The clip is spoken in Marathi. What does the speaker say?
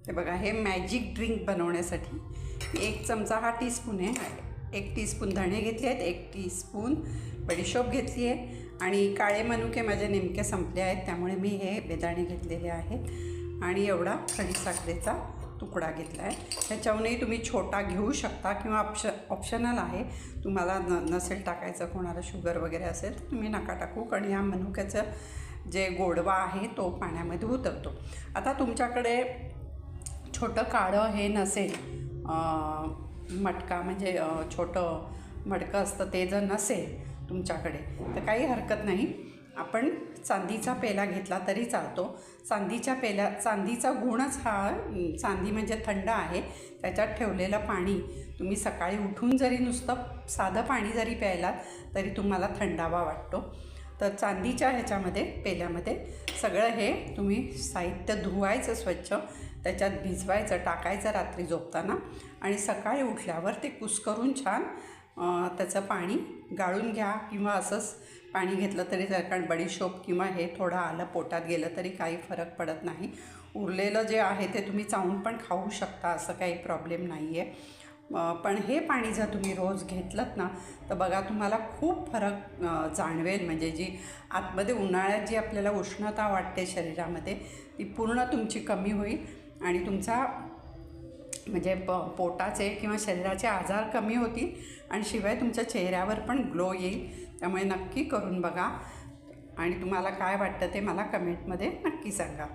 हे बघा, हे मॅजिक ड्रिंक बनवण्यासाठी 1 चमचा हा टीस्पून आहे, 1 टीस्पून धणे घेतले आहेत, 1 टीस्पून बडीशोप घेतली आहे आणि काळे मनुके माझे नेमके संपले आहेत, त्यामुळे मी हे बेदाणे घेतलेले आहेत आणि एवढा खडीसाखरेचा तुकडा घेतला आहे. ह्याच्याहूनही तुम्ही छोटा घेऊ शकता किंवा ऑप्शनल आहे. तुम्हाला नसेल टाकायचं, कोणाला शुगर वगैरे असेल तर तुम्ही नका टाकू, कारण या मनुक्याचं जे गोडवा आहे तो पाण्यामध्ये उतरतो. आता तुमच्याकडे छोटं काळं हे नसेल, मटका म्हणजे छोटं मडकं असतं, ते जर नसेल तुमच्याकडे तर काही हरकत नाही. आपण चांदीचा पेला घेतला तरी चालतो. चांदीचा गुणच हा, चांदी म्हणजे थंड आहे. त्याच्यात ठेवलेलं पाणी तुम्ही सकाळी उठून जरी नुसतं साधं पाणी जरी प्यायलात तरी तुम्हाला थंडावा वाटतो. तर चांदीच्या ह्याच्यामध्ये पेल्यामध्ये सगळं हे तुम्ही साहित्य धुवायचं स्वच्छ, त्याच्यात भिजवायचं, टाकायचं रात्री झोपताना आणि सकाळी उठल्यावर ते कुस्करून छान त्याचं पाणी गाळून घ्या किंवा असंच पाणी घेतलं तरी चालेल, कारण बडीशोप किंवा हे थोडं आलं पोटात गेलं तरी काही फरक पडत नाही. उरलेलं जे आहे ते तुम्ही चावून पण खाऊ शकता, असं काही प्रॉब्लेम नाही आहे. पण हे पाणी जर तुम्ही रोज घेतलंत ना तर बघा तुम्हाला खूप फरक जाणवेल. म्हणजे जी आतमध्ये उन्हाळ्यात जी आपल्याला उष्णता वाटते शरीरामध्ये ती पूर्ण तुमची कमी होईल आणि तुमचा म्हणजे पोटाचे किंवा शरीराचे आजार कमी होतील आणि शिवाय तुमच्या चेहऱ्यावर पण ग्लो येईल. त्यामुळे नक्की करून बघा आणि तुम्हाला काय वाटतं ते मला कमेंटमध्ये नक्की सांगा.